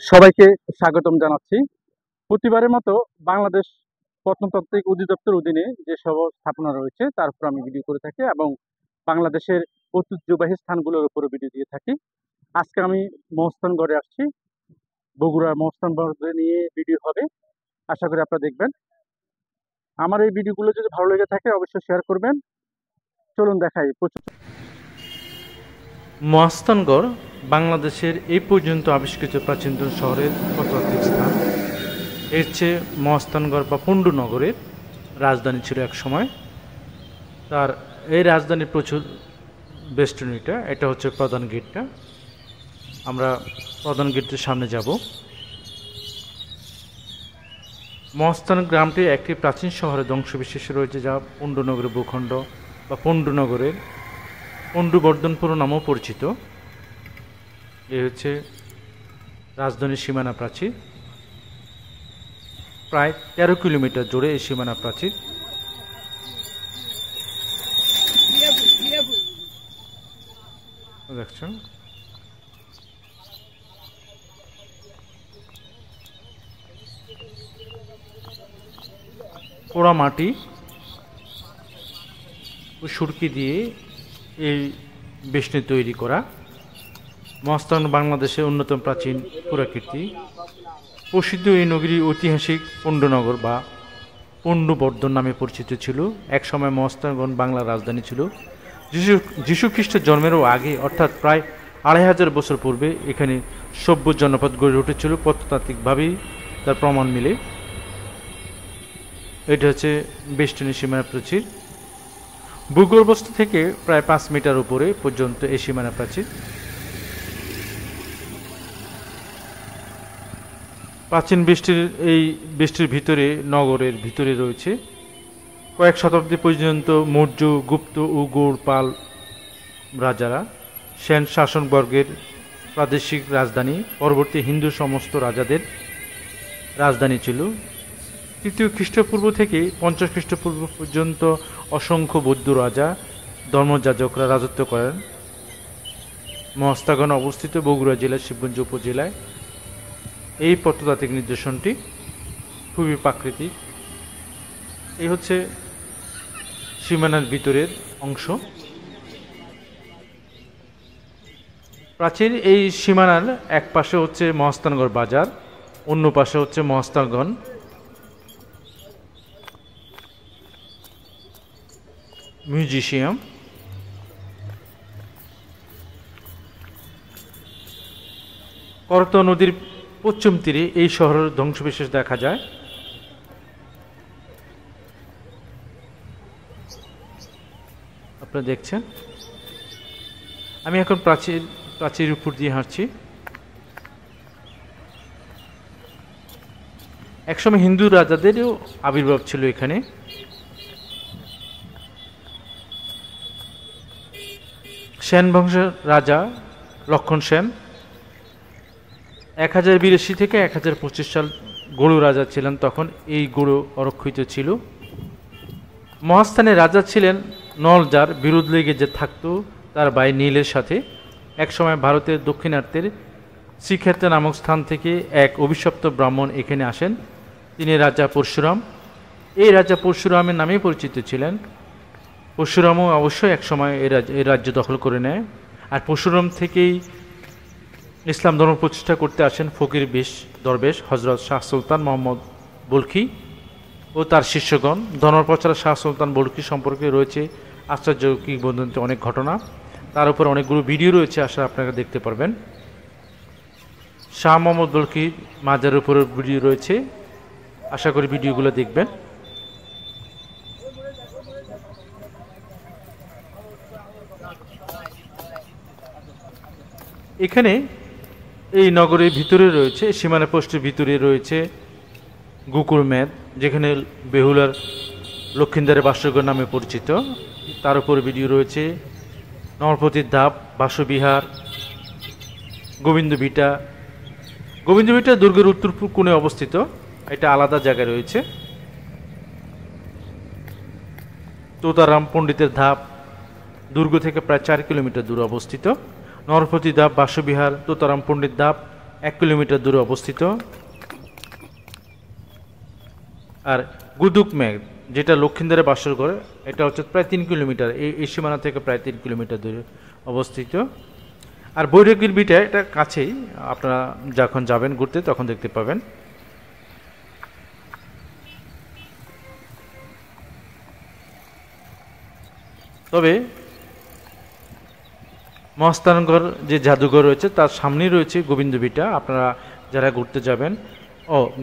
সবাইকে স্বাগতম জানাচ্ছি। প্রতিবারের মতো বাংলাদেশ প্রত্নতাত্ত্বিক অধিদপ্তর অধীনে যে সব স্থাপনা রয়েছে তার উপর আমি ভিডিও করে থাকি এবং বাংলাদেশের ঐতিহ্যবাহী স্থানগুলোর উপরে ভিডিও দিয়ে থাকি। আজকে আমি মহস্থানগড়ে আসছি। বগুড়ার মহস্থানগড় নিয়ে ভিডিও হবে, আশা করি আপনারা দেখবেন। আমার এই ভিডিওগুলো যদি ভালো লেগে থাকে অবশ্যই শেয়ার করবেন। চলুন দেখাই। মহাস্থানগড় বাংলাদেশের এই পর্যন্ত আবিষ্কৃত প্রাচীনতম শহরের প্রত্নতাত্ত্বিক স্থান। এর চেয়ে মহাস্থানগড় বা পণ্ডুনগরের রাজধানী ছিল এক সময়। তার এই রাজধানীর প্রচুর বেষ্টনীটা, এটা হচ্ছে প্রধান গেটটা। আমরা প্রধান গেটের সামনে যাব। মহাস্থান গ্রামটি একটি প্রাচীন শহরের ধ্বংসবিশেষ রয়েছে, যা পণ্ডুনগরের ভূখণ্ড বা পণ্ডুনগরের পণ্ডুবর্ধনপুর নামেও পরিচিত। এ হচ্ছে রাজধানীর সীমানা প্রাচীর। প্রায় 13 কিলোমিটার জুড়ে এই সীমানা প্রাচীর। দেখছেন পোড়া মাটি ও সুরকি দিয়ে এই বেষ্টনী তৈরি করা। মহাস্থান বাংলাদেশের অন্যতম প্রাচীন পুরাকীর্তি। প্রসিদ্ধ এই নগরী ঐতিহাসিক পণ্ডুনগর বা পণ্ডুবর্ধন নামে পরিচিত ছিল। একসময় মহাস্থানগড় বাংলার রাজধানী ছিল। যীশু খ্রিস্টের জন্মেরও আগে, অর্থাৎ প্রায় 2500 বছর পূর্বে এখানে সভ্য জনপদ গড়ে উঠেছিল। প্রত্নতাত্ত্বিকভাবেই তার প্রমাণ মিলে। এটা হচ্ছে বেষ্টনী সীমানা প্রাচীর। ভূগর্ভস্থ থেকে প্রায় 5 মিটার উপরে পর্যন্ত এই সীমানা প্রাচীর। প্রাচীন বেষ্টির ভিতরে, নগরের ভিতরে রয়েছে কয়েক শতাব্দী পর্যন্ত মৌর্য, গুপ্ত ও গৌড়, পাল রাজারা সেন শাসনবর্গের প্রাদেশিক রাজধানী। পরবর্তী হিন্দু সমস্ত রাজাদের রাজধানী ছিল। 3য় খ্রিস্টপূর্ব থেকে 50 খ্রিস্টপূর্ব পর্যন্ত অসংখ্য বৌদ্ধ রাজা, ধর্মযাজকরা রাজত্ব করেন। মহাস্থানগড় অবস্থিত বগুড়া জেলার শিবগঞ্জ উপজেলায়। এই প্রত্নতাত্ত্বিক নিদর্শনটি খুবই প্রাকৃতিক। এই হচ্ছে সীমানার ভিতরের অংশ। প্রাচীর এই সীমানার এক পাশে হচ্ছে মহাস্থানগড় বাজার, অন্য পাশে হচ্ছে মহাস্থানগড় মিউজিয়াম। করতোয়া নদীর পশ্চিম তীরে এই শহরের ধ্বংসবিশেষ দেখা যায়। আপনারা দেখছেন। আমি এখন প্রাচীর উপর দিয়ে হাঁটছি। একসময় হিন্দু রাজাদেরও আবির্ভাব ছিল এখানে। সেন বংশের রাজা লক্ষণ সেন 1082 থেকে 1025 সাল গৌড় রাজা ছিলেন। তখন এই গৌড় অরক্ষিত ছিল। মহাস্থানের রাজা ছিলেন নল, যার বিরোধ লেগে যে থাকতো তার ভাই নীলের সাথে। একসময় ভারতের দক্ষিণার্থের শ্রীক্ষেত্র নামক স্থান থেকে এক অভিশপ্ত ব্রাহ্মণ এখানে আসেন। তিনি রাজা পরশুরাম। এই রাজা পরশুরামের নামেই পরিচিত ছিলেন। পরশুরামও অবশ্যই একসময় এই রাজ্য দখল করে নেয়। আর পরশুরাম থেকেই ইসলাম ধর্ম প্রতিষ্ঠা করতে আসেন ফকির দরবেশ হজরত শাহ সুলতান মোহাম্মদ বলখি ও তার শিষ্যগণ। ধর্মপ্রচার শাহ সুলতান বলখি সম্পর্কে রয়েছে আশ্চর্য কিংবদন্তি অনেক ঘটনা। তার উপর অনেকগুলো ভিডিও রয়েছে, আশা আপনারা দেখতে পারবেন। শাহ মোহাম্মদ বলখির মাজারের উপরের ভিডিও রয়েছে, আশা করি ভিডিওগুলো দেখবেন। এখানে এই নগরের ভিতরে রয়েছে, সীমানা পোস্টের ভিতরে রয়েছে গোকুল মেদ, যেখানে বেহুলার লক্ষিন্দারের বাসগর নামে পরিচিত। তার উপর ভিডিও রয়েছে নরপতির ধাপ, বাসবিহার, গোবিন্দ ভিটা। গোবিন্দ ভিটা দুর্গের উত্তর কোণে অবস্থিত, এটা আলাদা জায়গায় রয়েছে। তোতারাম পণ্ডিতের ধাপ দুর্গ থেকে প্রায় 4 কিলোমিটার দূরে অবস্থিত। নরপতি ধাপ, বাসবিহার, তোতারাম পণ্ডিত ধাপ 1 কিলোমিটার দূরে অবস্থিত। আর গুদুক মেঘ যেটা লক্ষিন্দারে বাসরগড়, এটা হচ্ছে প্রায় 3 কিলোমিটার, এই সীমানা থেকে প্রায় 3 কিলোমিটার দূরে অবস্থিত। আর বৈরাগীর বিটা এটা কাছেই, আপনারা যখন যাবেন ঘুরতে তখন দেখতে পাবেন। তবে মহাস্থানগড় যে জাদুঘর রয়েছে তার সামনেই রয়েছে গোবিন্দ বিটা। আপনারা যারা ঘুরতে যাবেন,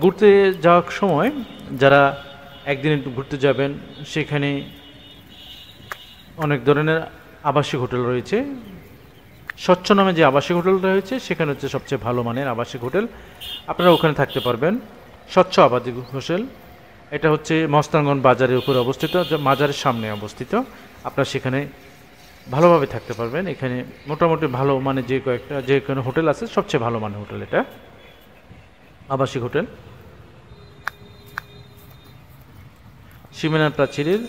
ঘুরতে যাওয়ার সময় যারা একদিন ঘুরতে যাবেন, সেখানে অনেক ধরনের আবাসিক হোটেল রয়েছে। স্বচ্ছ নামে যে আবাসিক হোটেলটা রয়েছে সেখানে হচ্ছে সবচেয়ে ভালো মানের আবাসিক হোটেল, আপনারা ওখানে থাকতে পারবেন। স্বচ্ছ আবাসিক হোটেল, এটা হচ্ছে মহাস্থানগড় বাজারের উপরে অবস্থিত, মাজারের সামনে অবস্থিত। আপনারা সেখানে ভালোভাবে থাকতে পারবেন। এখানে মোটামুটি ভালো মানে যে কোনো হোটেল আছে, সবচেয়ে ভালো মানের হোটেল এটা, আবাসিক হোটেল। সীমানা প্রাচীরের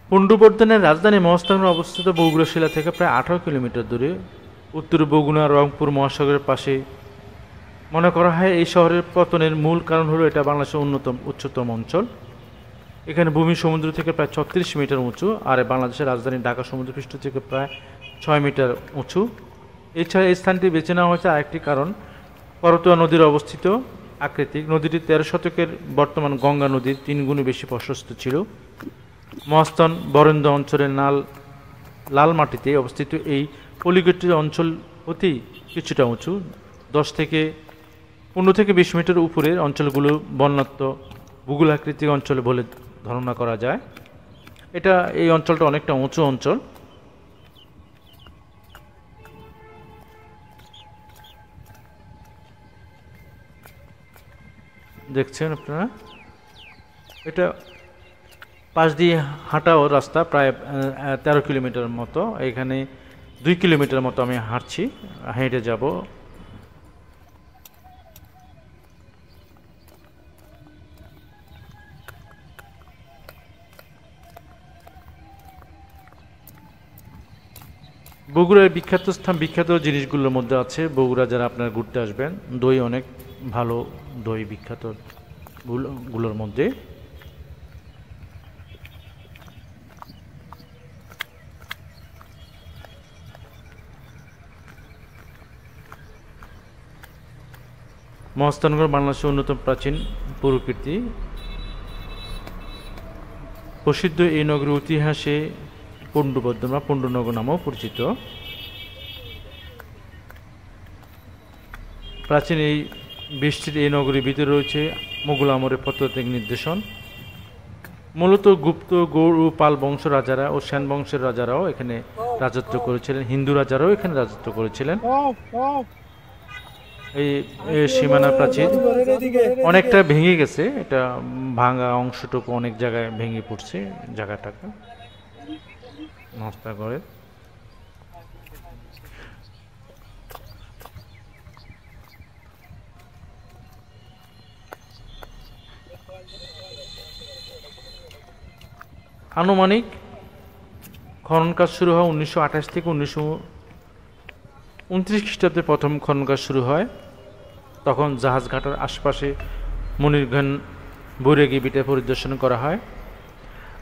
পুণ্ড্রবর্ধনের রাজধানী মহাস্থানগড় অবস্থিত বগুড়া শিলা থেকে প্রায় 18 কিলোমিটার দূরে, উত্তর বগুড়া রংপুর মহাসাগরের পাশে। মনে করা হয় এই শহরের পতনের মূল কারণ হলো এটা বাংলাদেশের উচ্চতম অঞ্চল। এখানে ভূমি সমুদ্র থেকে প্রায় 36 মিটার উঁচু, আর বাংলাদেশের রাজধানী ঢাকা সমুদ্রপৃষ্ঠ থেকে প্রায় 6 মিটার উঁচু। এছাড়া এই স্থানটি বেছে নেওয়া হয়েছে আরেকটি কারণ, করতোয়া নদীর অবস্থিত আকৃতিক। নদীটি 13 শতকের বর্তমান গঙ্গা নদীর 3 গুণ বেশি প্রশস্ত ছিল। মহাস্থান বরেন্দ্র অঞ্চলের লাল মাটিতে অবস্থিত এই পলিগঠিত অঞ্চল অতি কিছুটা উঁচু। 15 থেকে 20 মিটার উপরের অঞ্চলগুলো বন্যাত্ম ভূগোল আকৃতিক অঞ্চল বলে ধারণা করা যায়। এই অঞ্চলটা অনেকটা উঁচু অঞ্চল। দেখছেন আপনারা, এটা পাশ দিয়ে হাঁটাও রাস্তা প্রায় 13 কিলোমিটার মতো। এখানে 2 কিলোমিটার মতো আমি হাঁটছি, হেঁটে যাব। বগুড়ার বিখ্যাত জিনিসগুলোর মধ্যে আছে, বগুড়া যারা আপনারা ঘুরতে আসবেন, দই অনেক ভালো, দই বিখ্যাত গুলোর মধ্যে। মহাস্থানগড় বাংলাদেশের অন্যতম প্রাচীন পুরকীর্তি। প্রসিদ্ধ এই নগরের ইতিহাসে পুণ্ড্রনগর নামেও পরিচিত। প্রাচীন এই বেষ্টিত এই নগরীর ভিতরে রয়েছে মোগল আমলের প্রত্নতাত্ত্বিক নিদর্শন। মূলত গুপ্ত, গৌড় ও পাল বংশ রাজারা ও সেন বংশের রাজারাও এখানে রাজত্ব করেছিলেন, হিন্দু রাজারাও এখানে রাজত্ব করেছিলেন। এই সীমানা প্রাচীর অনেকটা ভেঙে গেছে, এটা ভাঙা অংশটুকু অনেক জায়গায় ভেঙে পড়ছে জায়গাটাকে মহাস্থানগড়ের। আনুমানিক খনন কাজ শুরু হয় 1928 থেকে 1929 খ্রিস্টাব্দে প্রথম খনন কাজ শুরু হয়। তখন জাহাজঘাটার আশপাশে মনিরঘান বৈরাগী বিটা পরিদর্শন করা হয়।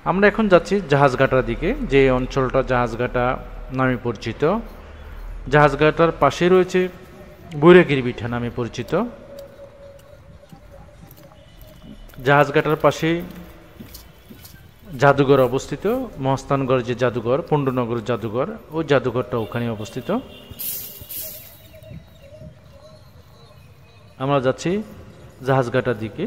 আমরা এখন যাচ্ছি জাহাজঘাটার দিকে, যে অঞ্চলটা জাহাজঘাটা নামে পরিচিত। জাহাজঘাটার পাশে রয়েছে বৈরাগীর বিঠা নামে পরিচিত। জাহাজঘাটার পাশে জাদুঘর অবস্থিত, মহাস্থানগড় যে জাদুঘর, পুণ্ড্রনগর জাদুঘর, ওই জাদুঘরটা ওখানে অবস্থিত। আমরা যাচ্ছি জাহাজঘাটার দিকে।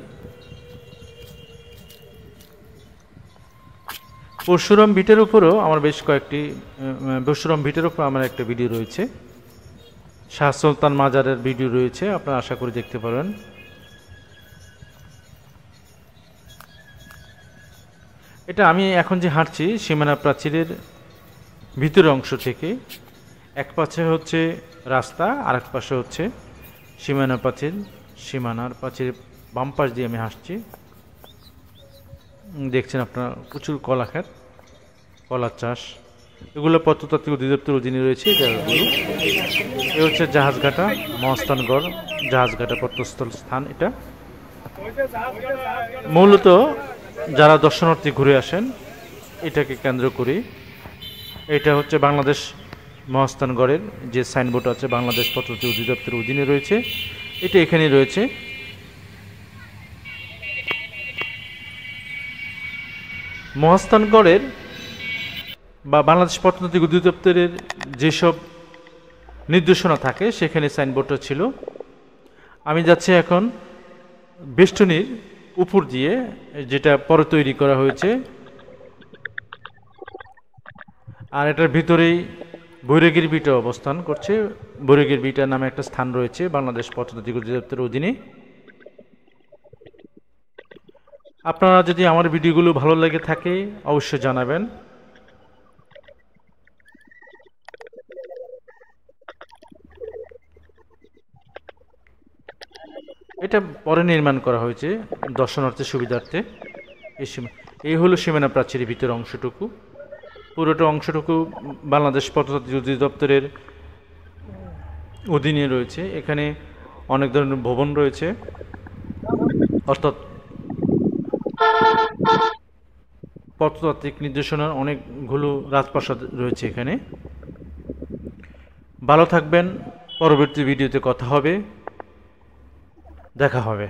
পরশুরাম ভিটের উপরও আমার পরশুরাম ভিটের উপর আমার একটা ভিডিও রয়েছে, শাহ সুলতান মাজারের ভিডিও রয়েছে, আপনারা আশা করি দেখতে পারেন। এটা আমি এখন যে হাঁটছি সীমানা প্রাচীরের ভিতরের অংশ থেকে, এক পাশে হচ্ছে রাস্তা, আরেক পাশে হচ্ছে সীমানা প্রাচীর। সীমানার প্রাচীর বাম পাশ দিয়ে আমি হাঁটছি। দেখছেন আপনারা প্রচুর কলা ক্ষেত, কলা চাষ। এগুলো প্রত্নতাত্ত্বিক অধিদপ্তর অধীনে রয়েছে এই জায়গাগুলো। এ হচ্ছে জাহাজঘাটা, মহাস্থানগড় জাহাজঘাটা প্রত্নস্থল স্থান। এটা মূলত যারা দর্শনার্থী ঘুরে আসেন এটাকে কেন্দ্র করে। এটা হচ্ছে বাংলাদেশ মহাস্থানগড়ের যে সাইনবোর্ড আছে, বাংলাদেশ প্রত্নতাত্ত্বিক অধিদপ্তরের অধীনে রয়েছে, এটা এখানেই রয়েছে। মহাস্থানগড়ের বা বাংলাদেশ প্রত্নতাত্ত্বিক অধিদপ্তরের যেসব নির্দেশনা থাকে সেখানে সাইনবোর্ডটা ছিল। আমি যাচ্ছি এখন বেষ্টনীর উপর দিয়ে, যেটা পরে তৈরি করা হয়েছে, আর এটার ভিতরেই বৈরাগীর বিটা অবস্থান করছে। বৈরাগীর বিটা নামে একটা স্থান রয়েছে বাংলাদেশ প্রত্নতাত্ত্বিক অধিদপ্তরের অধীনে। আপনারা যদি আমার ভিডিওগুলো ভালো লেগে থাকে অবশ্যই জানাবেন। এটা পরে নির্মাণ করা হয়েছে দর্শনার্থীর সুবিধার্থে। এই হলো সীমানা প্রাচীরের ভিতর অংশটুকু। পুরোটা অংশটুকু বাংলাদেশ প্রত্নতাত্ত্বিক অধিদপ্তরের অধীনে রয়েছে। এখানে অনেক ধরনের ভবন রয়েছে, অর্থাৎ প্রত্নতাত্ত্বিক নির্দেশনার অনেকগুলো রাজপ্রাসাদ রয়েছে এখানে। ভালো থাকবেন, পরবর্তী ভিডিওতে কথা হবে, দেখা হবে।